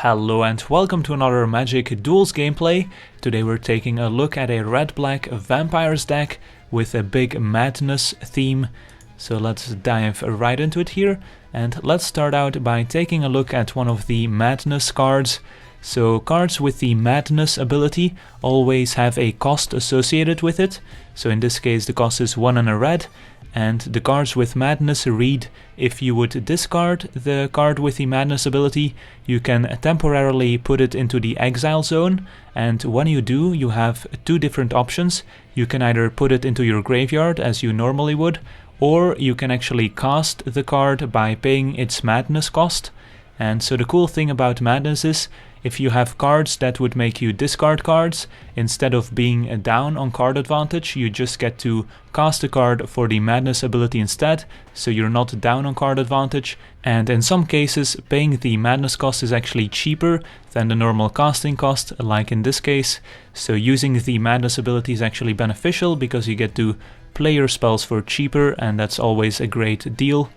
Hello and welcome to another Magic Duels gameplay. Today we're taking a look at a red-black vampires deck with a big madness theme. So let's dive right into it here, and let's start out by taking a look at one of the madness cards. So cards with the madness ability always have a cost associated with it. So in this case the cost is 1 and a red. And the cards with madness read: if you would discard the card with the madness ability, you can temporarily put it into the exile zone, and when you do, you have two different options. You can either put it into your graveyard as you normally would, or you can actually cast the card by paying its madness cost. And so the cool thing about madness is, if you have cards that would make you discard cards, instead of being down on card advantage, you just get to cast a card for the madness ability instead, so you're not down on card advantage. And in some cases, paying the madness cost is actually cheaper than the normal casting cost, like in this case. So using the madness ability is actually beneficial because you get to play your spells for cheaper, and that's always a great deal.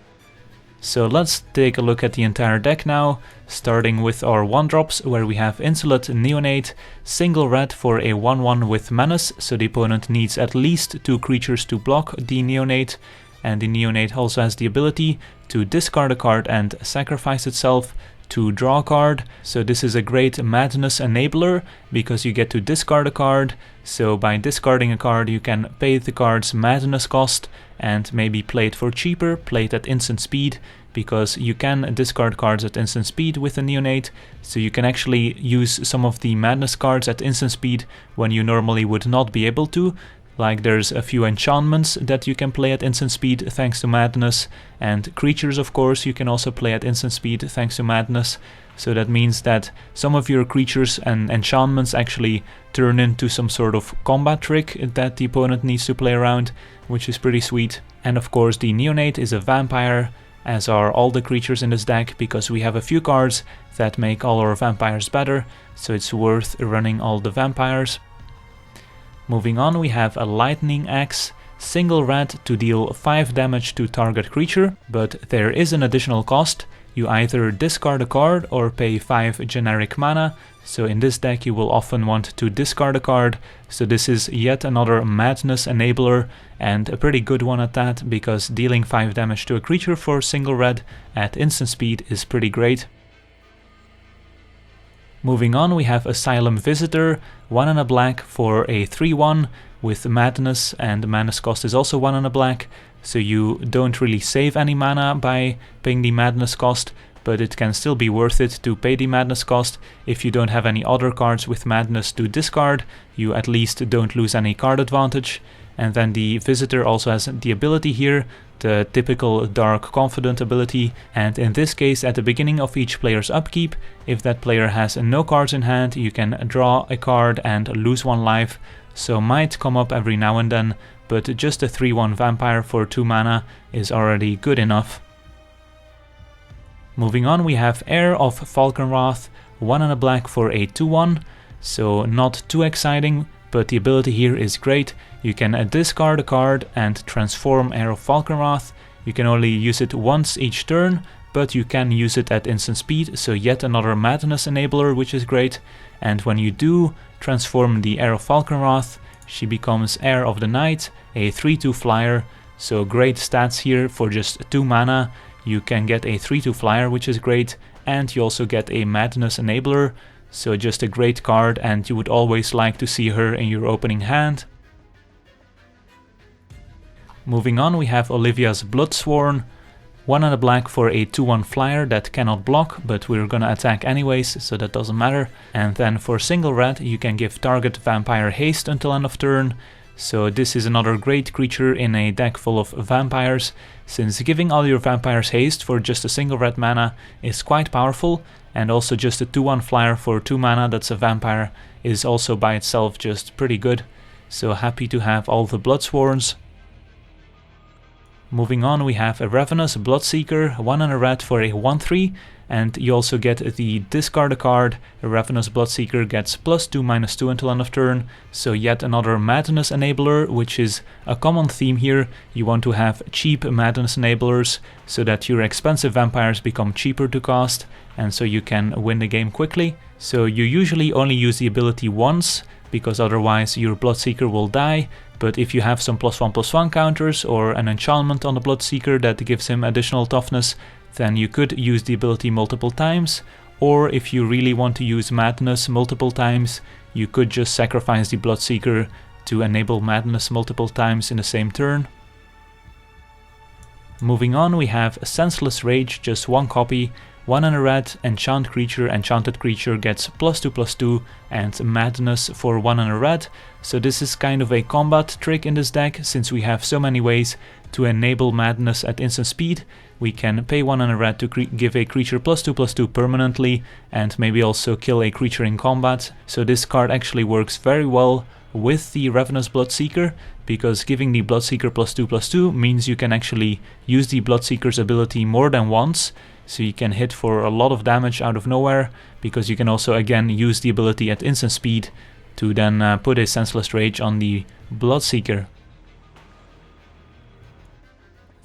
So let's take a look at the entire deck now, starting with our 1-drops, where we have Insolent Neonate, single red for a 1/1 with menace, so the opponent needs at least 2 creatures to block the Neonate, and the Neonate also has the ability to discard a card and sacrifice itself to draw a card. So this is a great madness enabler because you get to discard a card. So by discarding a card you can pay the card's madness cost and maybe play it for cheaper, play it at instant speed, because you can discard cards at instant speed with a Neonate. So you can actually use some of the madness cards at instant speed when you normally would not be able to. Like there's a few enchantments that you can play at instant speed thanks to madness, and creatures of course you can also play at instant speed thanks to madness. So that means that some of your creatures and enchantments actually turn into some sort of combat trick that the opponent needs to play around, which is pretty sweet. And of course the Neonate is a vampire, as are all the creatures in this deck, because we have a few cards that make all our vampires better, so it's worth running all the vampires. Moving on, we have a Lightning Axe, single red to deal 5 damage to target creature, but there is an additional cost. You either discard a card or pay 5 generic mana, so in this deck you will often want to discard a card, so this is yet another madness enabler, and a pretty good one at that, because dealing 5 damage to a creature for single red at instant speed is pretty great. Moving on, we have Asylum Visitor, 1 and a black for a 3/1 with madness, and the madness cost is also 1 and a black, so you don't really save any mana by paying the madness cost, but it can still be worth it to pay the madness cost. If you don't have any other cards with madness to discard, you at least don't lose any card advantage. And then the Visitor also has the ability here, the typical Dark Confident ability, and in this case at the beginning of each player's upkeep, if that player has no cards in hand, you can draw a card and lose 1 life, so might come up every now and then, but just a 3/1 vampire for 2 mana is already good enough. Moving on, we have Heir of Falkenrath, 1 and a black for a 2/1, so not too exciting, but the ability here is great. You can discard a card and transform Heir of Falkenrath. You can only use it once each turn, but you can use it at instant speed, so yet another madness enabler, which is great. And when you do transform the Heir of Falkenrath, she becomes Heir of the Night, a 3/2 flyer, so great stats here for just 2 mana. You can get a 3/2 flyer, which is great, and you also get a madness enabler. So just a great card, and you would always like to see her in your opening hand. Moving on, we have Olivia's Bloodsworn, 1 and a black for a 2/1 flyer that cannot block, but we're gonna attack anyways, so that doesn't matter. And then for single red, you can give target vampire haste until end of turn. So this is another great creature in a deck full of vampires, since giving all your vampires haste for just a single red mana is quite powerful, and also just a 2/1 flyer for 2 mana that's a vampire is also by itself just pretty good. So happy to have all the Bloodsworns. Moving on, we have a Ravenous Bloodseeker, 1 and a red for a 1/3, and you also get the discard a card. A Ravenous Bloodseeker gets +2/-2 until end of turn, so yet another Madness enabler, which is a common theme here. You want to have cheap Madness enablers so that your expensive vampires become cheaper to cast, and so you can win the game quickly. So you usually only use the ability once, because otherwise your Bloodseeker will die. But if you have some +1/+1 counters or an enchantment on the Bloodseeker that gives him additional toughness, then you could use the ability multiple times. Or if you really want to use Madness multiple times, you could just sacrifice the Bloodseeker to enable Madness multiple times in the same turn. Moving on, we have Senseless Rage, just 1 copy. 1 and a red, enchanted creature gets +2/+2 and Madness for 1 and a red. So this is kind of a combat trick in this deck, since we have so many ways to enable Madness at instant speed. We can pay 1 and a red to give a creature +2/+2 permanently, and maybe also kill a creature in combat. So this card actually works very well with the Ravenous Bloodseeker, because giving the Bloodseeker +2/+2 means you can actually use the Bloodseeker's ability more than once. So you can hit for a lot of damage out of nowhere, because you can also again use the ability at instant speed to then put a Senseless Rage on the Bloodseeker.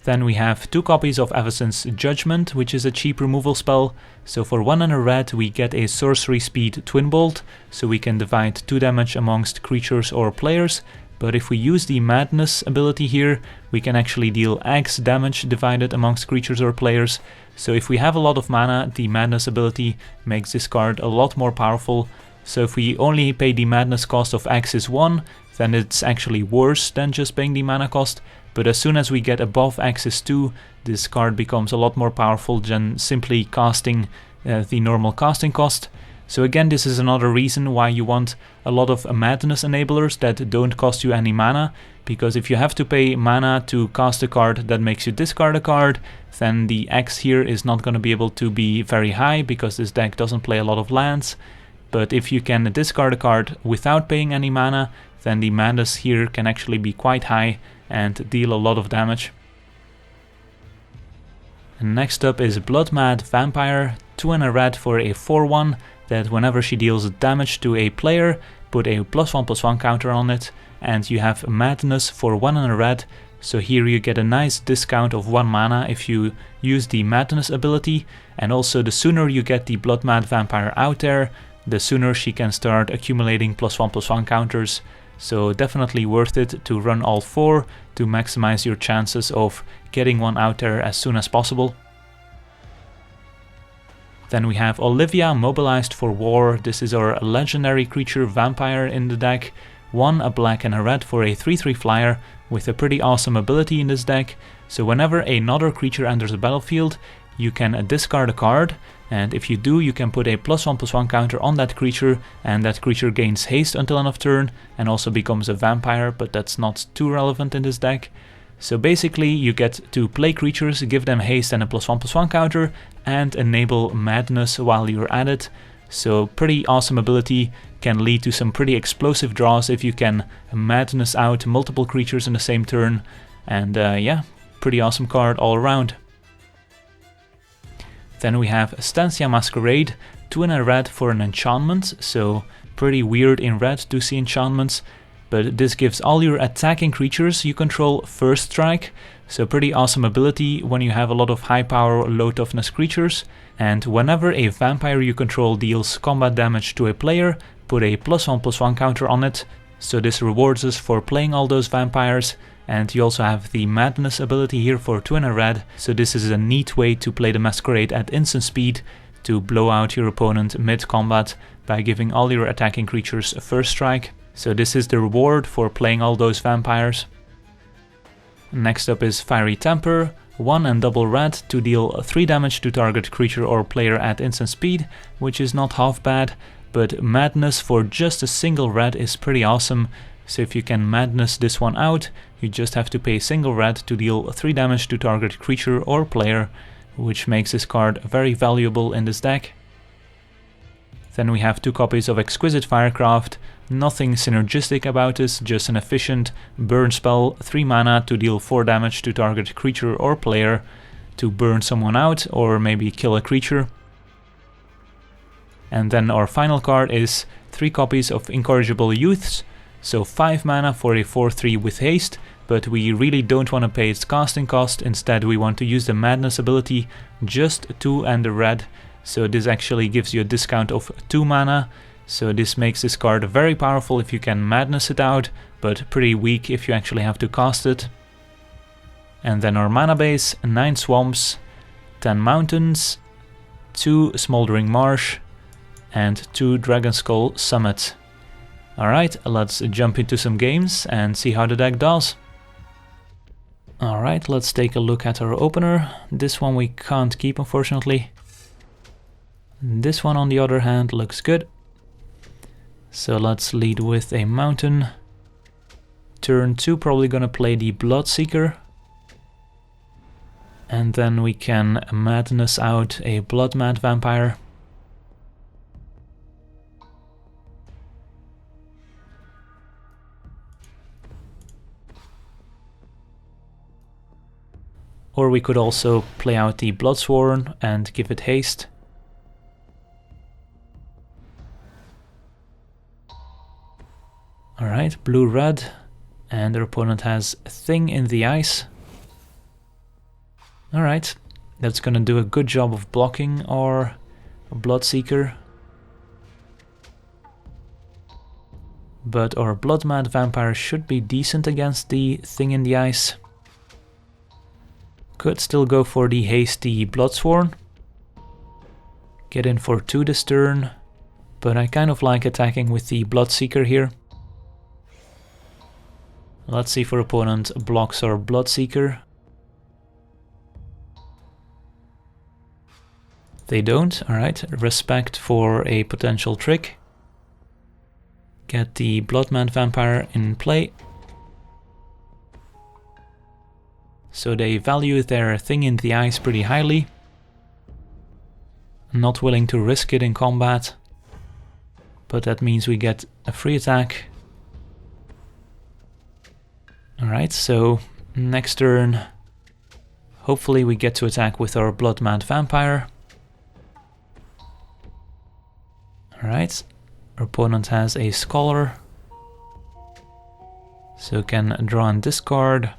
Then we have 2 copies of Avacyn's Judgement, which is a cheap removal spell. So for 1 and a red we get a sorcery speed Twin Bolt, so we can divide 2 damage amongst creatures or players. But if we use the Madness ability here, we can actually deal X damage divided amongst creatures or players. So if we have a lot of mana, the Madness ability makes this card a lot more powerful. So if we only pay the Madness cost of X is 1, then it's actually worse than just paying the mana cost. But as soon as we get above X is 2, this card becomes a lot more powerful than simply casting the normal casting cost. So again, this is another reason why you want a lot of Madness enablers that don't cost you any mana, because if you have to pay mana to cast a card that makes you discard a card, then the X here is not going to be able to be very high, because this deck doesn't play a lot of lands. But if you can discard a card without paying any mana, then the Madness here can actually be quite high and deal a lot of damage. And next up is Bloodmad Vampire, 2 and a red for a 4/1, that whenever she deals damage to a player, put a +1/+1 counter on it, and you have Madness for 1 and a red. So here you get a nice discount of 1 mana if you use the Madness ability, and also the sooner you get the Bloodmad Vampire out there, the sooner she can start accumulating +1/+1 counters. So definitely worth it to run all 4 to maximize your chances of getting one out there as soon as possible. Then we have Olivia, Mobilized for War. This is our legendary creature vampire in the deck. 1, a black and a red for a 3/3 flyer with a pretty awesome ability in this deck. So whenever another creature enters the battlefield, you can discard a card, and if you do, you can put a +1/+1 counter on that creature, and that creature gains haste until end of turn and also becomes a vampire, but that's not too relevant in this deck. So basically you get to play creatures, give them haste and a +1/+1 counter, and enable Madness while you're at it. So pretty awesome ability, can lead to some pretty explosive draws if you can Madness out multiple creatures in the same turn. And yeah, pretty awesome card all around. Then we have Stensia Masquerade, 2 and a red for an enchantment, so pretty weird in red to see enchantments. But this gives all your attacking creatures you control first strike, so pretty awesome ability when you have a lot of high power, low toughness creatures. And whenever a vampire you control deals combat damage to a player, put a +1/+1 counter on it, so this rewards us for playing all those vampires. And you also have the Madness ability here for 2 and a red, so this is a neat way to play the Masquerade at instant speed to blow out your opponent mid-combat by giving all your attacking creatures a first strike. So this is the reward for playing all those vampires. Next up is Fiery Temper, 1 and double red to deal 3 damage to target creature or player at instant speed, which is not half bad, but Madness for just a single red is pretty awesome. So if you can Madness this one out, you just have to pay a single red to deal 3 damage to target creature or player, which makes this card very valuable in this deck. Then we have 2 copies of Exquisite FIrecraft. Nothing synergistic about this, just an efficient burn spell, 3 mana to deal 4 damage to target creature or player, to burn someone out or maybe kill a creature. And then our final card is 3 copies of Incorrigible Youths, so 5 mana for a 4/3 with haste, but we really don't want to pay its casting cost. Instead we want to use the Madness ability, just 2 and a red, so this actually gives you a discount of 2 mana. So this makes this card very powerful if you can Madness it out, but pretty weak if you actually have to cast it. And then our mana base, 9 swamps, 10 mountains, 2 Smoldering Marsh, and 2 Dragonskull Summit. Alright, let's jump into some games and see how the deck does. Alright, let's take a look at our opener. This one we can't keep, unfortunately. This one, on the other hand, looks good. So let's lead with a mountain. Turn 2, probably gonna play the Bloodseeker. And then we can Madness out a Bloodmad Vampire. Or we could also play out the Bloodsworn and give it haste. Alright, blue-red, and their opponent has a Thing in the Ice. Alright, that's gonna do a good job of blocking our Bloodseeker. But our Bloodmad Vampire should be decent against the Thing in the Ice. Could still go for the hasty Bloodsworn. Get in for 2 this turn, but I kind of like attacking with the Bloodseeker here. Let's see if our opponent blocks our Bloodseeker. They don't, alright, respect for a potential trick. Get the Bloodmad Vampire in play. So they value their Thing in the Ice pretty highly. Not willing to risk it in combat. But that means we get a free attack. Alright, so next turn, hopefully we get to attack with our Bloodmad Vampire. Alright, our opponent has a Scholar. So can draw and discard.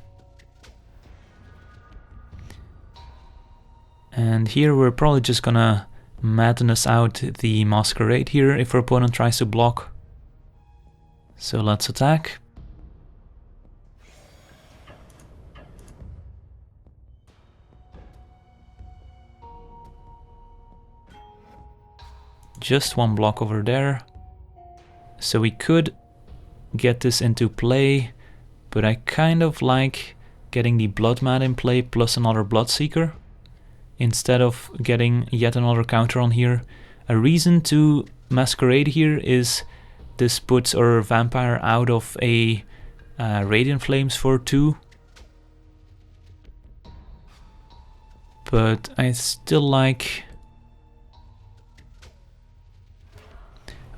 And here we're probably just gonna Madness out the Masquerade here if our opponent tries to block. So let's attack. Just 1 block over there. So we could get this into play, but I kind of like getting the Bloodmad in play plus another Bloodseeker, instead of getting yet another counter on here. A reason to Masquerade here is this puts our Vampire out of a Radiant Flames for 2. But I still like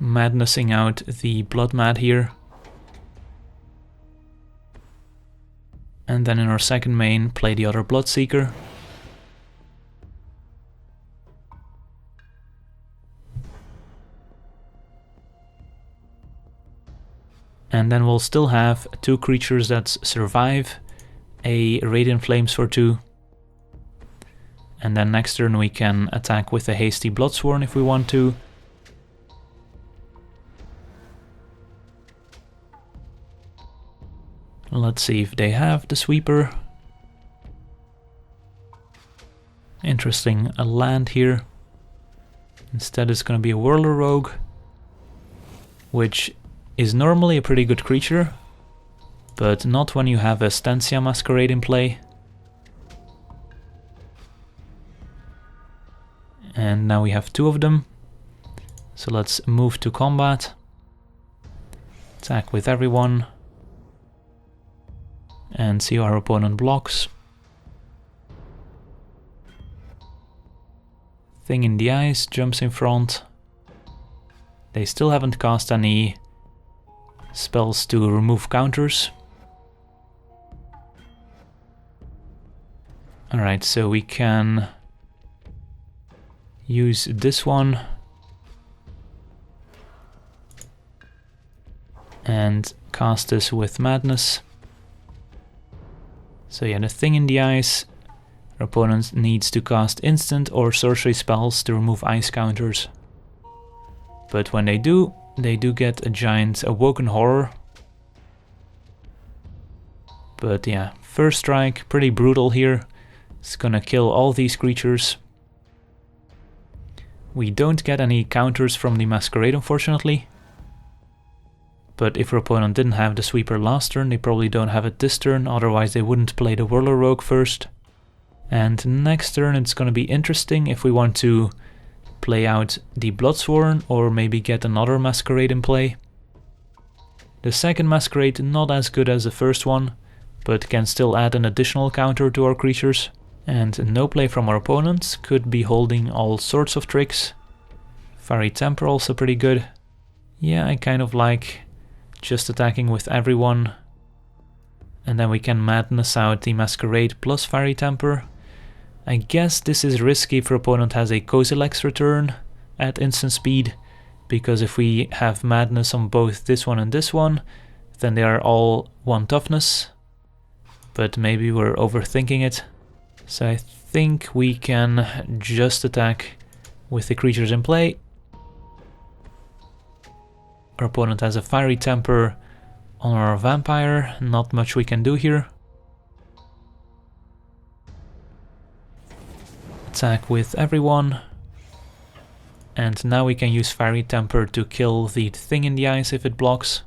Madnessing out the Bloodmad here. And then in our second main, play the other Bloodseeker. And then we'll still have 2 creatures that survive a Radiant Flames for 2. And then next turn we can attack with a hasty Bloodsworn if we want to. Let's see if they have the Sweeper. Interesting, a land here. Instead it's gonna be a Whirler Rogue, which is normally a pretty good creature, but not when you have a Stensia Masquerade in play. And now we have 2 of them. So let's move to combat. Attack with everyone. And see how our opponent blocks. Thing in the Ice jumps in front. They still haven't cast any spells to remove counters. Alright, so we can use this one and cast this with Madness. So yeah, the thing in the ice, our opponent needs to cast instant or sorcery spells to remove ice counters. But when they do get a giant Awoken Horror. But yeah, first strike, pretty brutal here. It's gonna kill all these creatures. We don't get any counters from the Masquerade, unfortunately. But if our opponent didn't have the Sweeper last turn, they probably don't have it this turn, otherwise they wouldn't play the Whirler Rogue first. And next turn it's gonna be interesting if we want to play out the Bloodsworn or maybe get another Masquerade in play. The second Masquerade not as good as the first one, but can still add an additional counter to our creatures. And no play from our opponents, could be holding all sorts of tricks. Fiery Temper also pretty good. Yeah, I kind of like just attacking with everyone. And then we can Madness out the Masquerade plus Fiery Temper. I guess this is risky if our opponent has a Kozilek's Return at instant speed, because if we have Madness on both this one and this one, then they are all 1 toughness. But maybe we're overthinking it. So I think we can just attack with the creatures in play. Our opponent has a Fiery Temper on our Vampire, not much we can do here. Attack with everyone. And now we can use Fiery Temper to kill the thing in the ice if it blocks.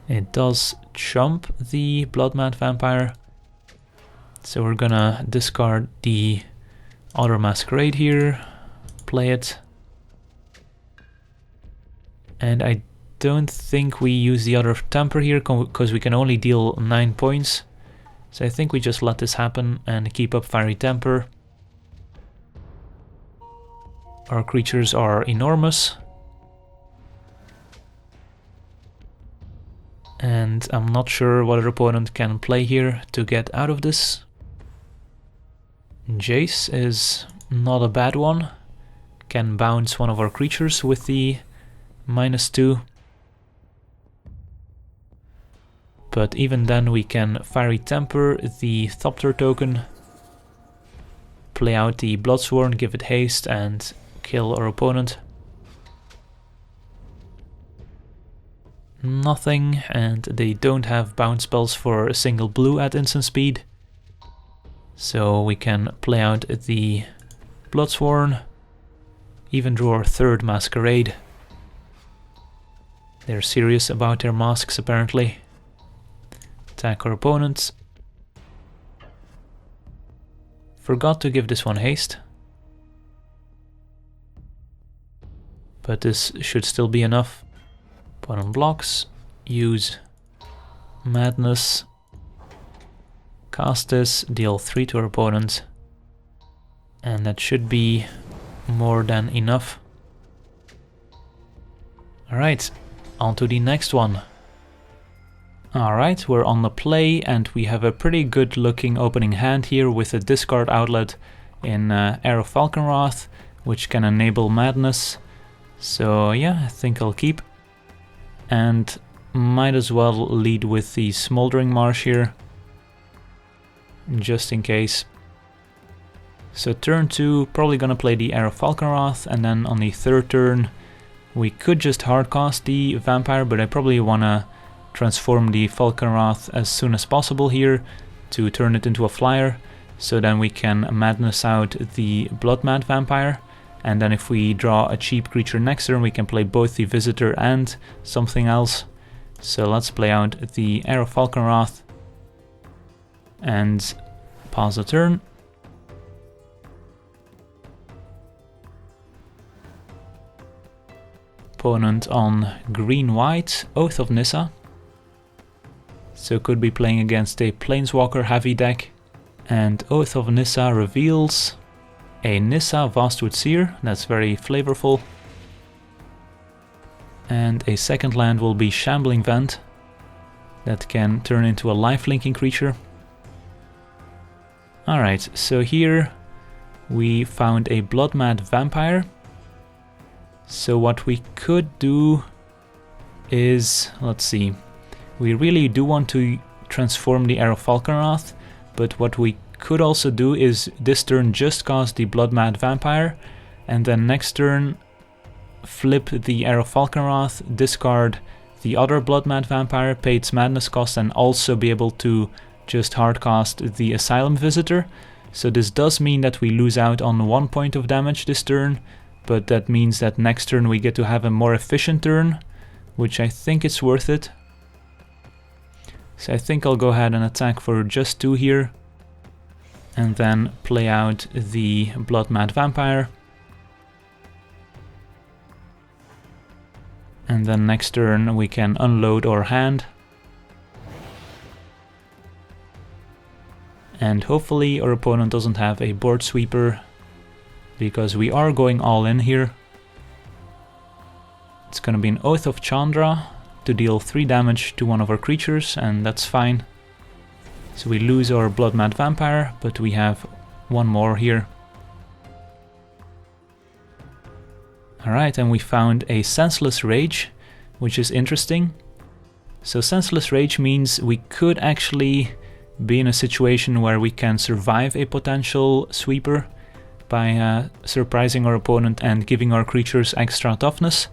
It does chump the Bloodmad Vampire. So we're gonna discard the other Masquerade here, play it. And I don't think we use the other Temper here because we can only deal 9 points. So I think we just let this happen and keep up Fiery Temper. Our creatures are enormous. And I'm not sure what our opponent can play here to get out of this. Jace is not a bad one. Can bounce one of our creatures with the -2. But even then we can Fiery Temper the Thopter token, play out the Bloodsworn, give it haste and kill our opponent. Nothing, and they don't have bounce spells for a single blue at instant speed. So we can play out the Bloodsworn, even draw our third Masquerade. They're serious about their masks apparently. Attack our opponents. Forgot to give this one haste. But this should still be enough. Opponent blocks, use Madness. Cast this, deal 3 to our opponent, and that should be more than enough. Alright, on to the next one. Alright, we're on the play and we have a pretty good looking opening hand here with a discard outlet in Heir of Falkenrath, which can enable Madness. So yeah, I think I'll keep. And might as well lead with the Smoldering Marsh here, just in case. So turn 2, probably gonna play the Heir of Falkenrath, and then on the third turn we could just hardcast the Vampire, but I probably wanna transform the Falkenrath as soon as possible here to turn it into a flyer, so then we can Madness out the Bloodmad Vampire, and then if we draw a cheap creature next turn we can play both the Visitor and something else. So let's play out the Heir of Falkenrath and pause the turn. Opponent on green-white, Oath of Nissa. So could be playing against a Planeswalker heavy deck. And Oath of Nissa reveals a Nissa Vastwood Seer, that's very flavorful. And a second land will be Shambling Vent. That can turn into a life-linking creature. Alright, so here we found a Bloodmad Vampire. So what we could do is, let's see, we really do want to transform the Heir of Falkenrath, but what we could also do is this turn just cast the Bloodmad Vampire, and then next turn flip the Heir of Falkenrath, discard the other Bloodmad Vampire, pay its madness cost, and also be able to just hardcast the Asylum Visitor. So this does mean that we lose out on 1 point of damage this turn, but that means that next turn we get to have a more efficient turn, which I think it's worth it. So I think I'll go ahead and attack for just 2 here, and then play out the Bloodmad Vampire. And then next turn we can unload our hand. And hopefully our opponent doesn't have a board sweeper, because we are going all in here. It's gonna be an Oath of Chandra to deal 3 damage to one of our creatures, and that's fine. So we lose our Bloodmad Vampire, but we have one more here. Alright, and we found a Senseless Rage, which is interesting. So Senseless Rage means we could actually be in a situation where we can survive a potential sweeper by surprising our opponent and giving our creatures extra toughness.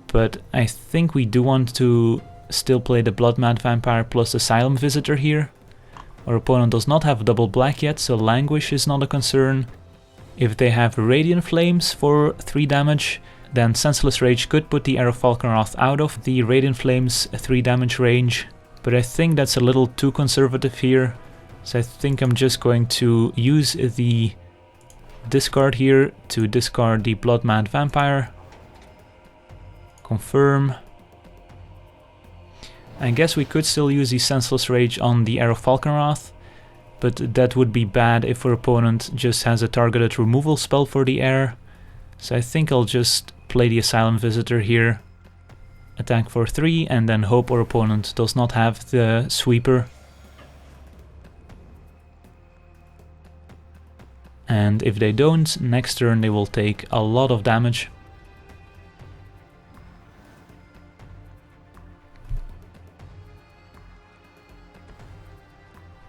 But I think we do want to still play the Bloodmad Vampire plus Asylum Visitor here. Our opponent does not have double black yet, so Languish is not a concern. If they have Radiant Flames for 3 damage, then Senseless Rage could put the Heir of Falkenrath out of the Radiant Flames 3 damage range, but I think that's a little too conservative here, so I think I'm just going to use the discard here to discard the Bloodmad Vampire. Confirm. I guess we could still use the Senseless Rage on the Heir of Falkenrath, but that would be bad if our opponent just has a targeted removal spell for the Heir. So I think I'll just play the Asylum Visitor here, attack for 3, and then hope our opponent does not have the sweeper. And if they don't, next turn they will take a lot of damage.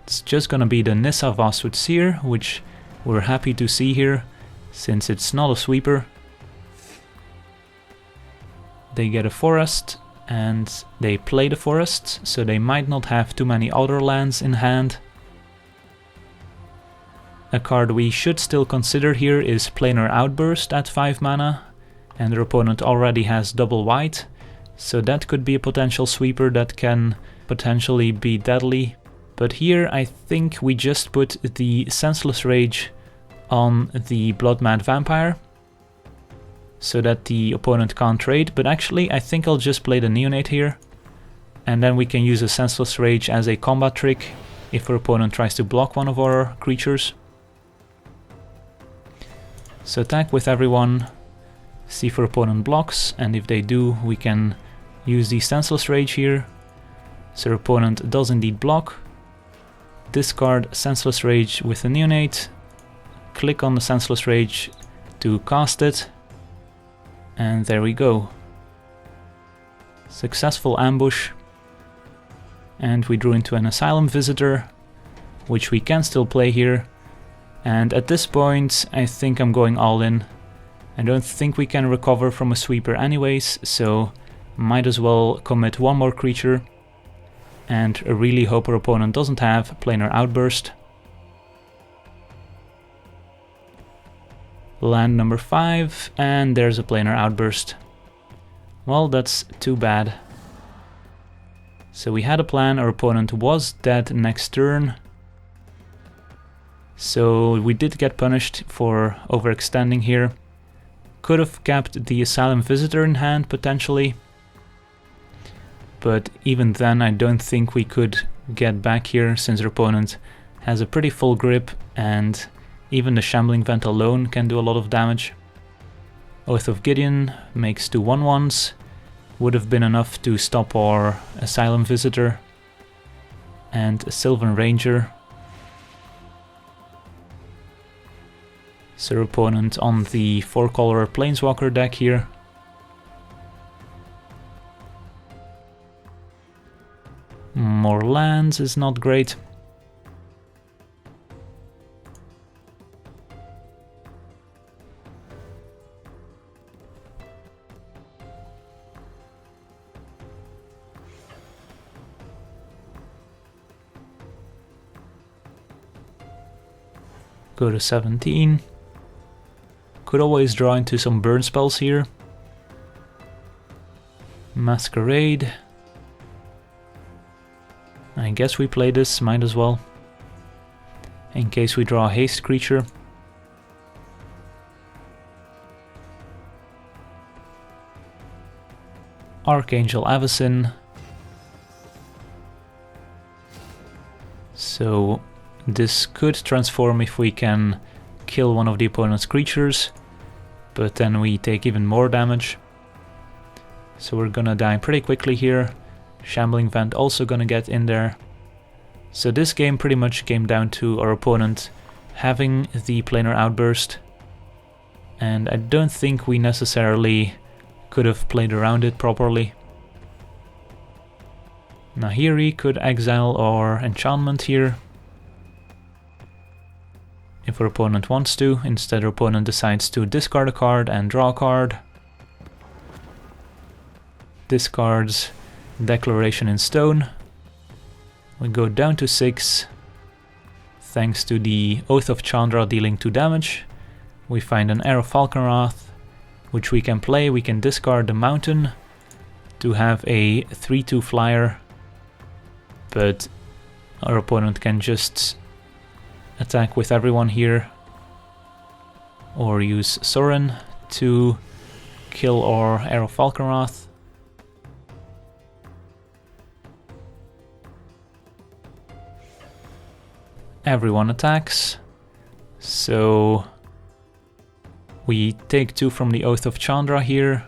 It's just gonna be the Nissa Vastwood Seer, which we're happy to see here, since it's not a sweeper. They get a forest, and they play the forest, so they might not have too many other lands in hand. A card we should still consider here is Planar Outburst at 5 mana, and their opponent already has double white, so that could be a potential sweeper that can potentially be deadly. But here I think we just put the Senseless Rage on the Bloodmad Vampire, so that the opponent can't trade, but actually I think I'll just play the Neonate here, and then we can use a Senseless Rage as a combat trick if our opponent tries to block one of our creatures. So attack with everyone, see if our opponent blocks, and if they do, we can use the Senseless Rage here. So our opponent does indeed block. Discard Senseless Rage with the Neonate, click on the Senseless Rage to cast it, and there we go. Successful ambush, and we drew into an Asylum Visitor, which we can still play here. And at this point I think I'm going all in. I don't think we can recover from a sweeper anyways, so might as well commit one more creature, and really hope our opponent doesn't have Planar Outburst. Land number 5, and there's a Planar Outburst. Well, that's too bad. So we had a plan, our opponent was dead next turn. So we did get punished for overextending here. Could have kept the Asylum Visitor in hand potentially, but even then I don't think we could get back here, since our opponent has a pretty full grip and even the Shambling Vent alone can do a lot of damage. Oath of Gideon makes 2 1/1s. Would have been enough to stop our Asylum Visitor and a Sylvan Ranger. So opponent on the 4-color Planeswalker deck here. More lands is not great. Go to 17. Could always draw into some burn spells here. Masquerade. I guess we play this, might as well. In case we draw a haste creature. Archangel Avacyn. So this could transform if we can kill one of the opponent's creatures, but then we take even more damage. So we're gonna die pretty quickly here. Shambling Vent also gonna get in there. So this game pretty much came down to our opponent having the planar outburst, and I don't think we necessarily could have played around it properly. Nahiri could exile our enchantment here if our opponent wants to. Instead, our opponent decides to discard a card and draw a card. Discards Declaration in Stone. We go down to 6 thanks to the Oath of Chandra dealing 2 damage. We find an Heir of Falkenrath, which we can play. We can discard the mountain to have a 3/2 flyer, but our opponent can just attack with everyone here, or use Sorin to kill our Heir of Falkenrath. Everyone attacks, so we take 2 from the Oath of Chandra here.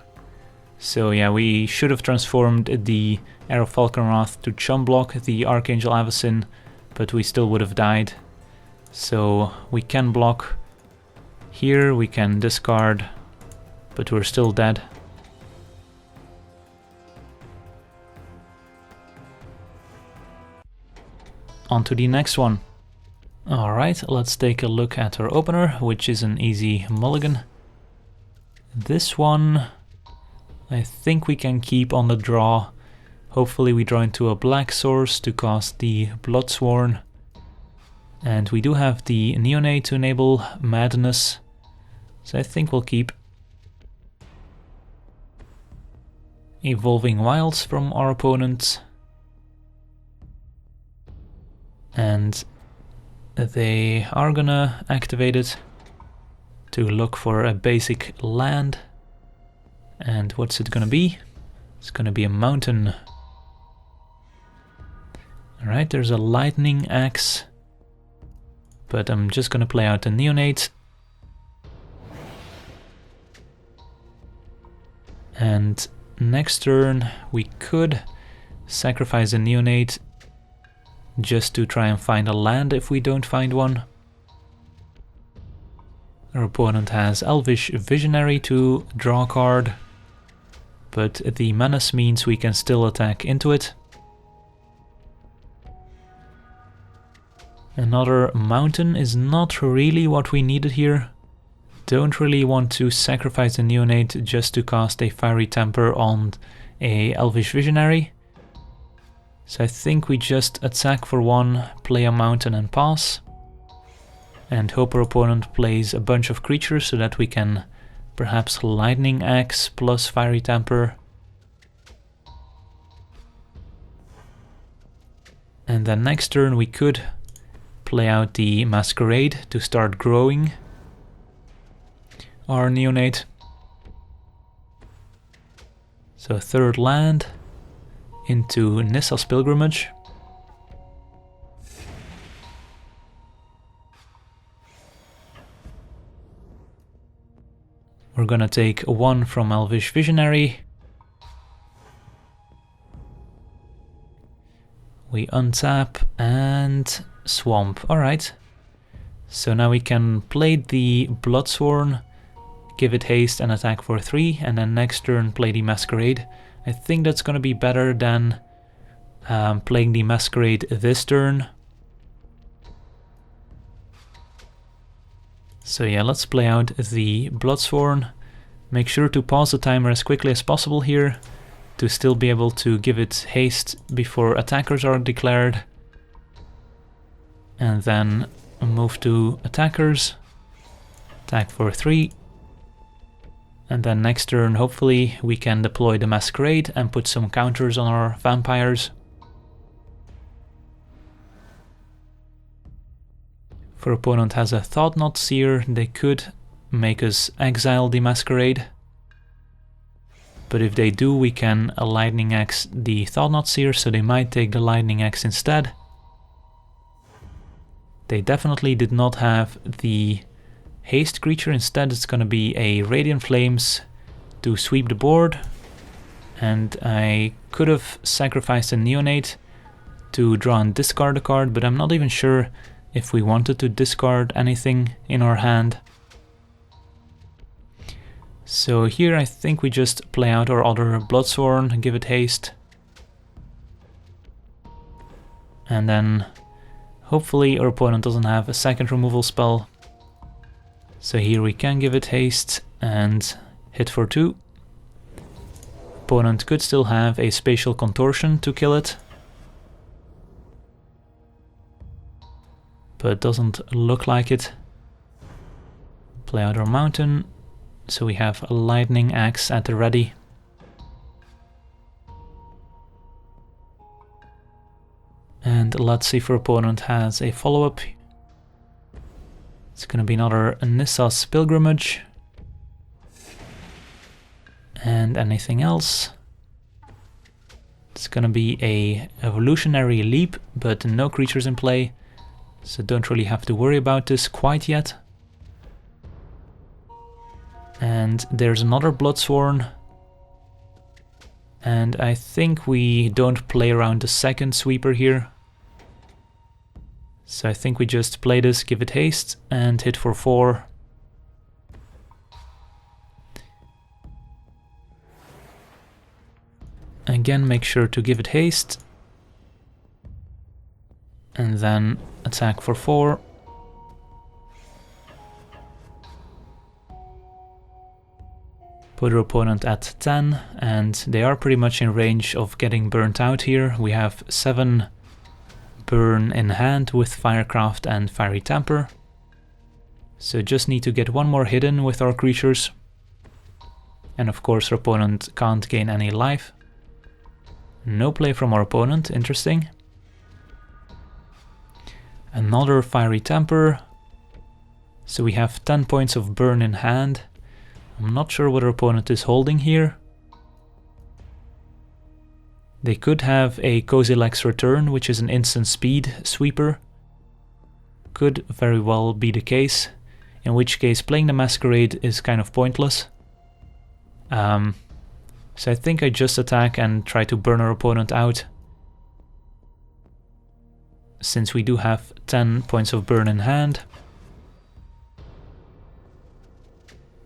So yeah, we should have transformed the Heir of Falkenrath to chum block the Archangel Avacyn, but we still would have died. So we can block here, we can discard, but we're still dead. On to the next one. Alright, let's take a look at our opener, which is an easy mulligan. This one I think we can keep on the draw. Hopefully we draw into a black source to cast the Bloodsworn. And we do have the Neonate to enable Madness, so I think we'll keep. Evolving Wilds from our opponent. And they are gonna activate it to look for a basic land. And what's it gonna be? It's gonna be a mountain. Alright, there's a lightning axe, but I'm just gonna play out the Neonate. And next turn we could sacrifice a Neonate just to try and find a land if we don't find one. Our opponent has Elvish Visionary to draw a card, but the menace means we can still attack into it. Another mountain is not really what we needed here. Don't really want to sacrifice a Neonate just to cast a Fiery Temper on a Elvish Visionary. So I think we just attack for 1, play a mountain and pass. And hope our opponent plays a bunch of creatures so that we can perhaps Lightning Axe plus Fiery Temper. And then next turn we could play out the Masquerade to start growing our Neonate. So 3rd land into Nissa's Pilgrimage. We're gonna take 1 from Elvish Visionary. We untap and swamp. Alright. So now we can play the Bloodsworn, give it haste and attack for 3, and then next turn play the Masquerade. I think that's gonna be better than playing the Masquerade this turn. So yeah, let's play out the Bloodsworn. Make sure to pause the timer as quickly as possible here, to still be able to give it haste before attackers are declared. And then move to attackers, attack for 3. And then next turn hopefully we can deploy the Masquerade and put some counters on our vampires. If our opponent has a Thought-Knot Seer, they could make us exile the Masquerade. But if they do, we can Lightning Axe the Thought-Knot Seer, so they might take the Lightning Axe instead. They definitely did not have the haste creature. Instead it's going to be a Radiant Flames to sweep the board. And I could have sacrificed a Neonate to draw and discard a card, but I'm not even sure if we wanted to discard anything in our hand. So here I think we just play out our other Bloodsworn and give it haste. And then hopefully our opponent doesn't have a second removal spell. So here we can give it haste and hit for 2. Opponent could still have a Spatial Contortion to kill it, but doesn't look like it. Play out our Mountain, so we have a Lightning Axe at the ready. And let's see if our opponent has a follow-up. It's gonna be another Nissa's Pilgrimage. And anything else? It's gonna be a Evolutionary Leap, but no creatures in play, so don't really have to worry about this quite yet. And there's another Bloodsworn. And I think we don't play around the second sweeper here. So I think we just play this, give it haste, and hit for 4. Again, make sure to give it haste. And then attack for 4. Put our opponent at 10, and they are pretty much in range of getting burnt out here. We have 7 burn in hand with Firecraft and Fiery Temper. So just need to get one more hit in with our creatures. And of course our opponent can't gain any life. No play from our opponent, interesting. Another Fiery Temper. So we have 10 points of burn in hand. I'm not sure what our opponent is holding here. They could have a Kozilek's Return, which is an instant speed sweeper. Could very well be the case, in which case playing the Masquerade is kind of pointless. So I think I just attack and try to burn our opponent out, since we do have 10 points of burn in hand.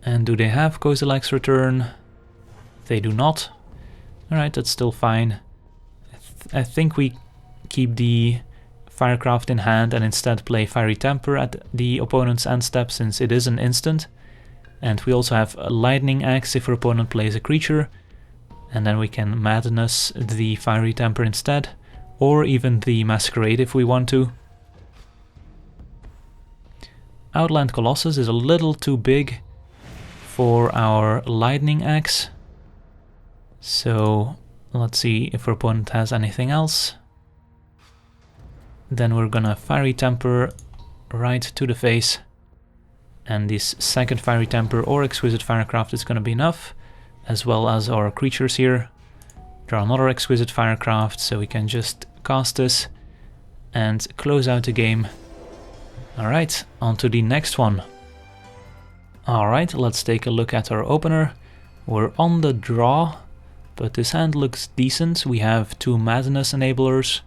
And do they have Kozilek's Return? They do not. Alright, that's still fine. I think we keep the Firecraft in hand and instead play Fiery Temper at the opponent's end step, since it is an instant. And we also have a Lightning Axe if our opponent plays a creature. And then we can Madness the Fiery Temper instead, or even the Masquerade if we want to. Outland Colossus is a little too big for our Lightning Axe. So let's see if our opponent has anything else. Then we're gonna Fiery Temper right to the face. And this second Fiery Temper or Exquisite FIrecraft is gonna be enough, as well as our creatures here. Draw another Exquisite FIrecraft, so we can just cast this and close out the game. Alright, on to the next one. Alright, let's take a look at our opener. We're on the draw, but this hand looks decent. We have 2 Madness enablers,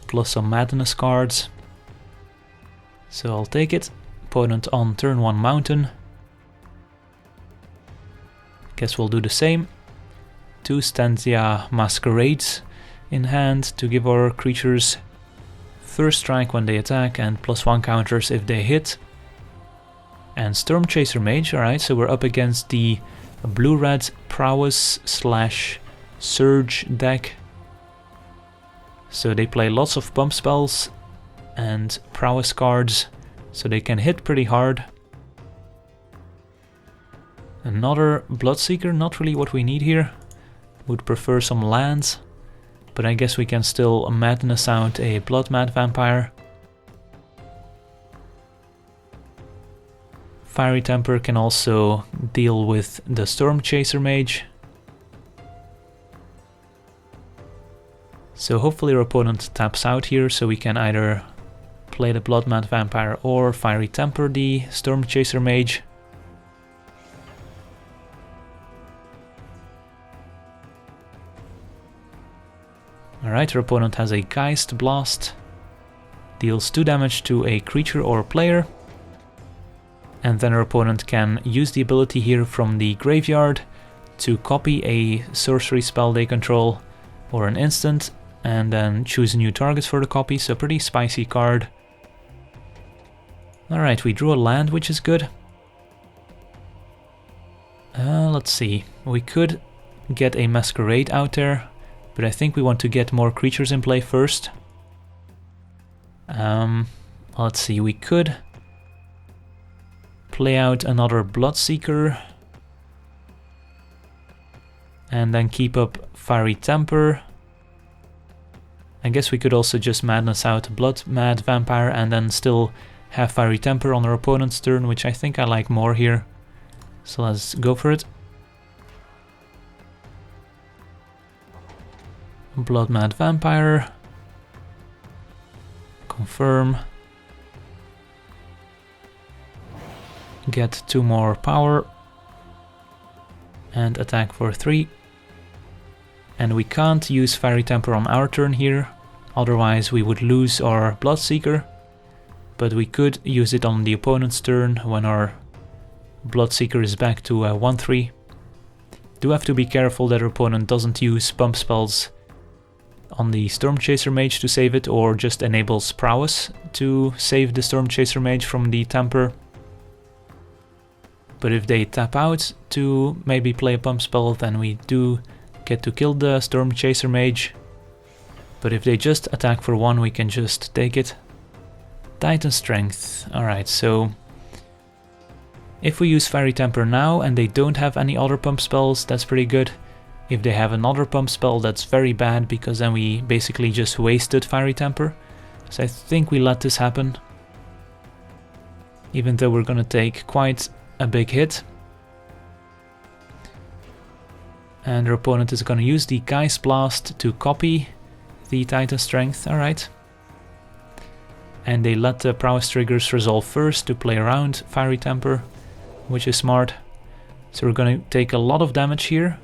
plus some Madness cards. So I'll take it. Opponent on turn 1 Mountain. Guess we'll do the same. 2 Stensia Masquerades in hand to give our creatures first strike when they attack and +1 counters if they hit. And Stormchaser Mage, alright, so we're up against the blue-red prowess / surge deck. So they play lots of pump spells and prowess cards, so they can hit pretty hard. Another Bloodseeker, not really what we need here. Would prefer some lands, but I guess we can still madness out a Bloodmad Vampire. Fiery Temper can also deal with the Stormchaser Mage. So hopefully our opponent taps out here, so we can either play the Bloodmad Vampire or Fiery Temper the Stormchaser Mage. Alright, our opponent has a Geist Blast. Deals 2 damage to a creature or player. And then our opponent can use the ability here from the graveyard to copy a sorcery spell they control or an instant, and then choose new targets for the copy, so pretty spicy card. Alright, we drew a land, which is good. Let's see, we could get a Masquerade out there, but I think we want to get more creatures in play first. Let's see, we could play out another Bloodseeker and then keep up Fiery Temper. I guess we could also just madness out Bloodmad Vampire and then still have Fiery Temper on our opponent's turn, which I think I like more here. So let's go for it. Bloodmad Vampire. Confirm. Get 2 more power. And attack for 3. And we can't use Fiery Temper on our turn here, otherwise we would lose our Bloodseeker. But we could use it on the opponent's turn when our Bloodseeker is back to 1/3. Do have to be careful that our opponent doesn't use pump spells on the Stormchaser Mage to save it, or just enables prowess to save the Stormchaser Mage from the temper. But if they tap out to maybe play a pump spell, then we do get to kill the Stormchaser Mage. But if they just attack for 1, we can just take it. Titan Strength. Alright, so if we use Fiery Temper now and they don't have any other pump spells, that's pretty good. If they have another pump spell, that's very bad, because then we basically just wasted Fiery Temper. So I think we let this happen, even though we're gonna take quite a big hit. And our opponent is gonna use the Geist Blast to copy the Titan Strength. Alright. And they let the prowess triggers resolve first to play around Fiery Temper, which is smart. So we're gonna take a lot of damage here.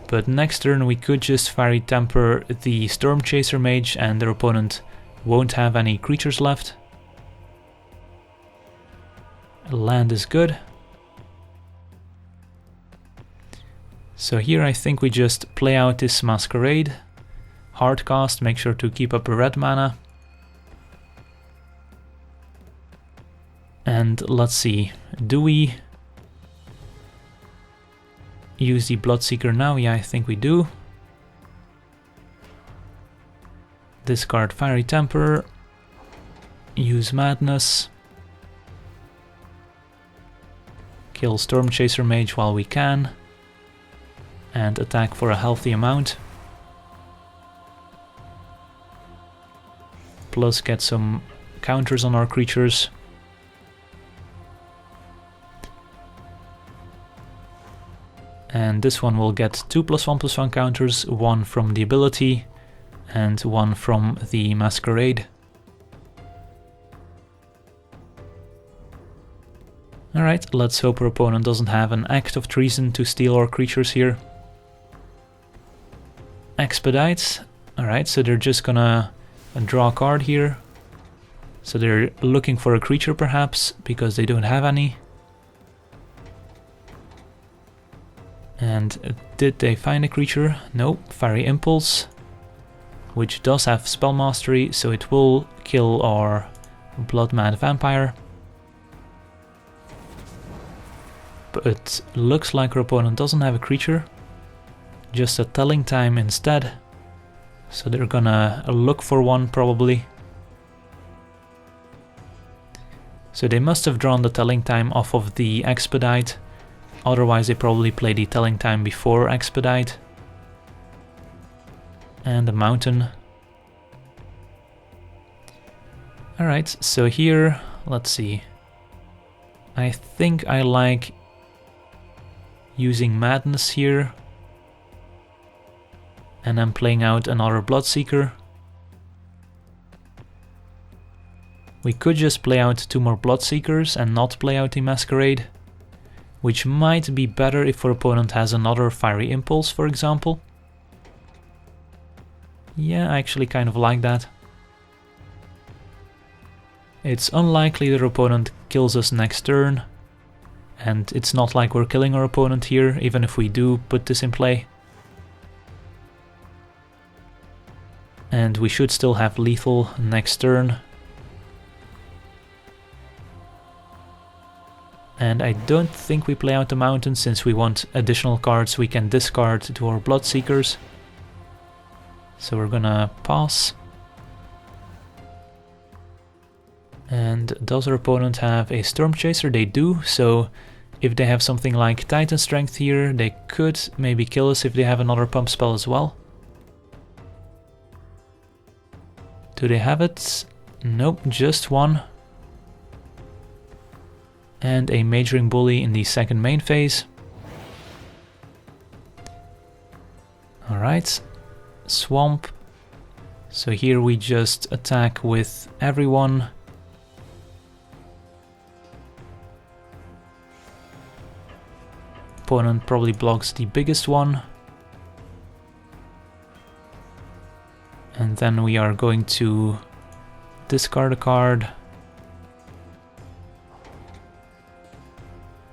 But next turn we could just Fiery Temper the Stormchaser Mage and their opponent won't have any creatures left. Land is good. So here I think we just play out this Masquerade. Hardcast, make sure to keep up a red mana. And let's see, do we use the Bloodseeker now? Yeah, I think we do. Discard Fiery Temper. Use Madness. Kill Stormchaser Mage while we can. And attack for a healthy amount. Plus get some counters on our creatures. And this one will get 2 +1/+1 counters, 1 from the ability and 1 from the Masquerade. Alright, let's hope our opponent doesn't have an act of treason to steal our creatures here. Expedite. Alright, so they're just gonna draw a card here. So they're looking for a creature perhaps, because they don't have any. And did they find a creature? Nope, Fiery Impulse, which does have spell mastery, so it will kill our Bloodmad Vampire. But it looks like our opponent doesn't have a creature, just a Telling Time instead. So they're gonna look for one probably. So they must have drawn the Telling Time off of the Expedite, otherwise they probably played the Telling Time before Expedite. And the Mountain. Alright, so here, let's see. I think I like using Madness here. And I'm playing out another Bloodseeker. We could just play out 2 more Bloodseekers and not play out the Masquerade, which might be better if our opponent has another Fiery Impulse, for example. Yeah, I actually kind of like that. It's unlikely that our opponent kills us next turn, and it's not like we're killing our opponent here, even if we do put this in play. And we should still have lethal next turn. And I don't think we play out the Mountain, since we want additional cards we can discard to our Bloodseekers. So we're gonna pass. And does our opponent have a Storm Chaser? They do, so if they have something like Titan Strength here, they could maybe kill us if they have another pump spell as well. Do they have it? Nope, just one. And a Majoring Bully in the second main phase. Alright, Swamp. So here we just attack with everyone. Opponent probably blocks the biggest one. And then we are going to discard a card.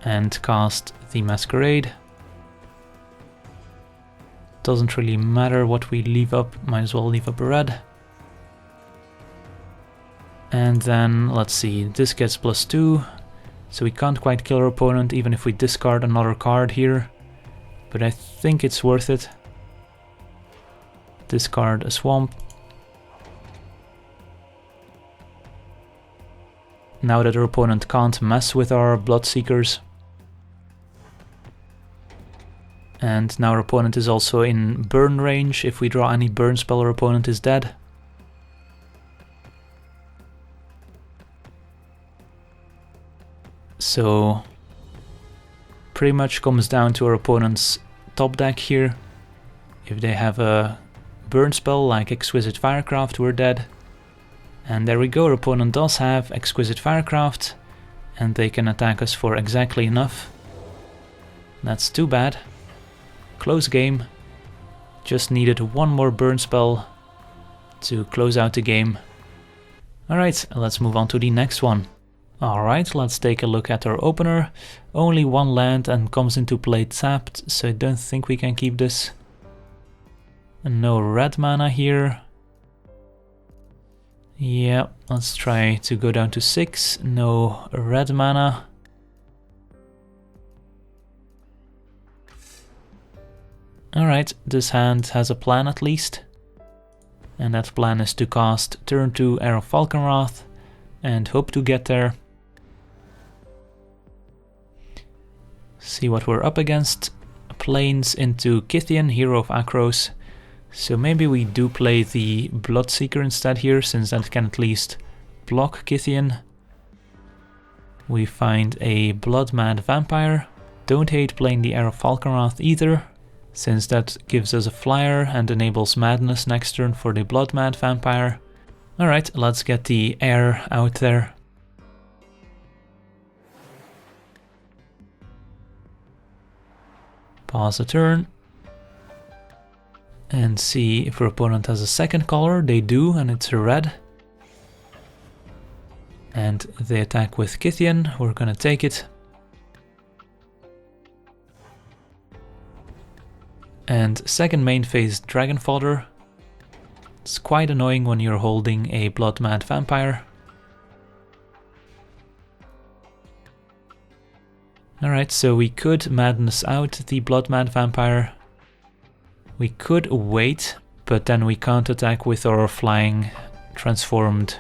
And cast the Masquerade. Doesn't really matter what we leave up, might as well leave up a red. And then, let's see, this gets +2, so we can't quite kill our opponent even if we discard another card here. But I think it's worth it. Discard a Swamp. Now that our opponent can't mess with our Bloodseekers. And now our opponent is also in burn range. If we draw any burn spell, our opponent is dead. So pretty much comes down to our opponent's top deck here. If they have a burn spell like Exquisite FIrecraft, we're dead. And there we go, our opponent does have Exquisite FIrecraft, and they can attack us for exactly enough. That's too bad. Close game. Just needed one more burn spell to close out the game. Alright, let's move on to the next one. Alright, let's take a look at our opener. Only one land and comes into play tapped, so I don't think we can keep this. No red mana here. Yeah, let's try to go down to 6. No red mana. Alright, this hand has a plan at least. And that plan is to cast turn 2 Heir of Falkenrath and hope to get there. See what we're up against. Plains into Kythian, Hero of Akros. So maybe we do play the Bloodseeker instead here, since that can at least block Kythian. We find a Bloodmad Vampire. Don't hate playing the Heir of Falkenrath either, since that gives us a flyer and enables Madness next turn for the Bloodmad Vampire. Alright, let's get the Heir out there. Pause the turn. And see if our opponent has a second color. They do, and it's a red. And they attack with Kythian. We're gonna take it. And second main phase Dragon Fodder. It's quite annoying when you're holding a Bloodmad Vampire. Alright, so we could madness out the Bloodmad Vampire. We could wait, but then we can't attack with our flying transformed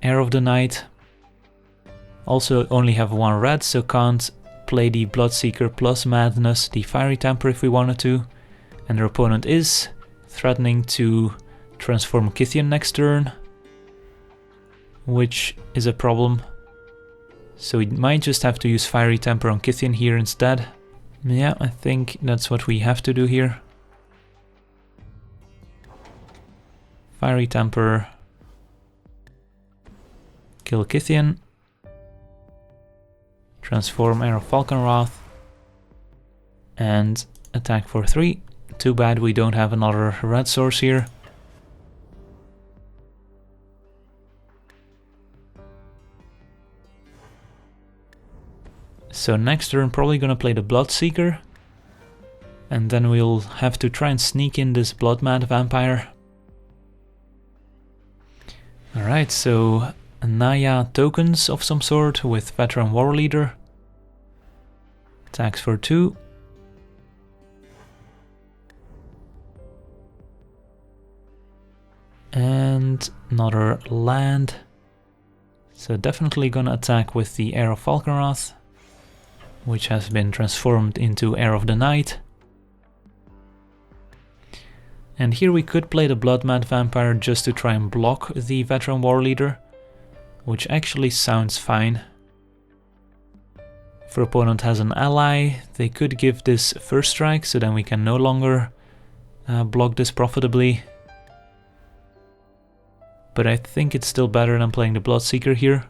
Heir of the Night. Also only have one red, so can't play the Bloodseeker plus Madness, the Fiery Temper if we wanted to. And their opponent is threatening to transform Kythian next turn, which is a problem. So we might just have to use Fiery Temper on Kythian here instead. Yeah, I think that's what we have to do here. Fiery Temper. Kill Kythian. Transform Heir of Falkenrath. And attack for 3. Too bad we don't have another red source here. So next turn probably gonna play the Bloodseeker. And then we'll have to try and sneak in this Bloodmad Vampire. Alright, so Naya tokens of some sort with Veteran War Leader. Attacks for 2. And another land. So definitely gonna attack with the Heir of Falkenrath, which has been transformed into Heir of the Night. And here we could play the Bloodmad Vampire just to try and block the Veteran War Leader, which actually sounds fine. If our opponent has an ally, they could give this first strike, so then we can no longer block this profitably. But I think it's still better than playing the Bloodseeker here.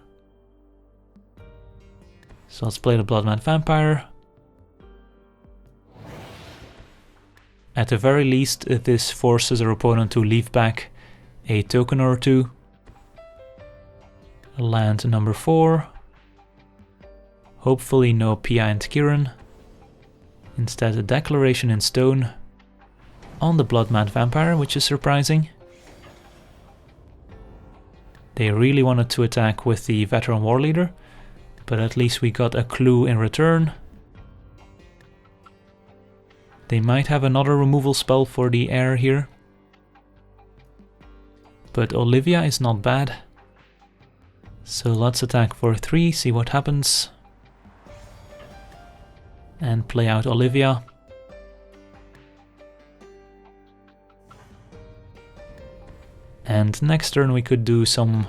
So let's play the Bloodmad Vampire. At the very least, this forces our opponent to leave back a token or two. Land number 4. Hopefully no Pia and Kiran. Instead a Declaration in Stone on the Bloodmad Vampire, which is surprising. They really wanted to attack with the Veteran War Leader, but at least we got a clue in return. They might have another removal spell for the heir here. But Olivia is not bad. So let's attack for 3, see what happens. And play out Olivia. And next turn we could do some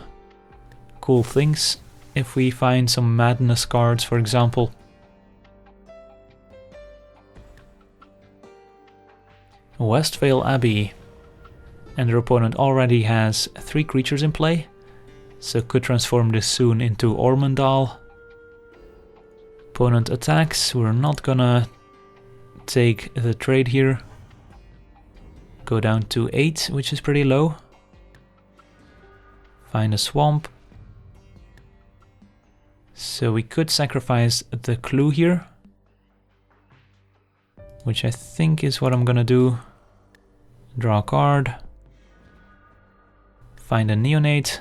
cool things if we find some Madness cards, for example. Westvale Abbey. And their opponent already has 3 creatures in play, so could transform this soon into Ormondal. Opponent attacks, we're not gonna take the trade here. Go down to 8, which is pretty low. Find a swamp. So we could sacrifice the clue here, which I think is what I'm gonna do. Draw a card. Find a Neonate.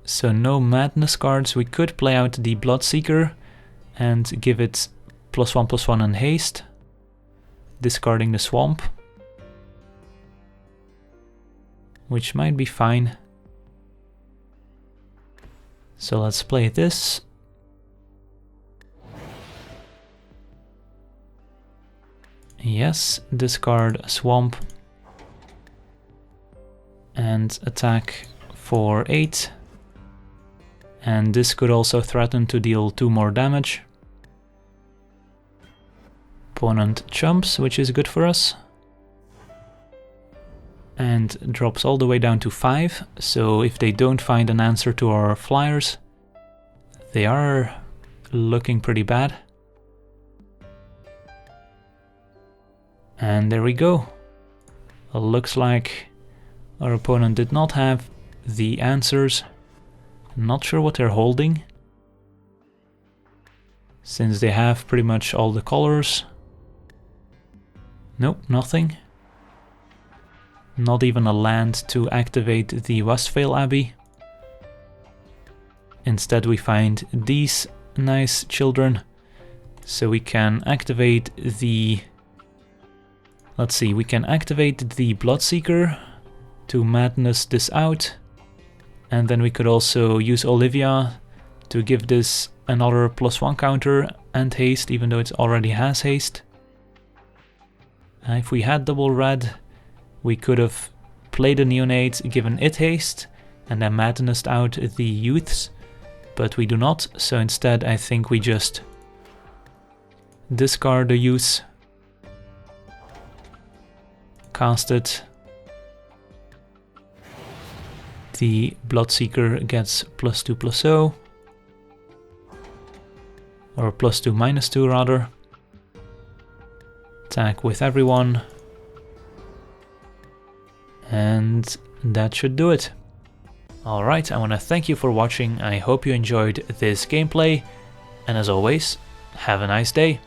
So no Madness cards. We could play out the Bloodseeker and give it +1/+1 and haste, discarding the swamp, which might be fine. So let's play this. Yes, discard a swamp and attack for 8. And this could also threaten to deal 2 more damage. Opponent chumps, which is good for us. And drops all the way down to 5, so if they don't find an answer to our flyers, they are looking pretty bad. And there we go. Looks like our opponent did not have the answers. Not sure what they're holding, since they have pretty much all the colors. Nope, nothing. Not even a land to activate the Westvale Abbey. Instead we find these nice children, so we can activate the... Let's see, we can activate the Bloodseeker to madness this out, and then we could also use Olivia to give this another +1 counter and haste, even though it already has haste. If we had double red, we could have played a Neonate, given it haste, and then madnessed out the Youths, but we do not, so instead I think we just discard the Youths, cast it, the Bloodseeker gets +2/+0, or +2/-2 rather. Attack with everyone, and that should do it. Alright, I want to thank you for watching. I hope you enjoyed this gameplay, and as always, have a nice day.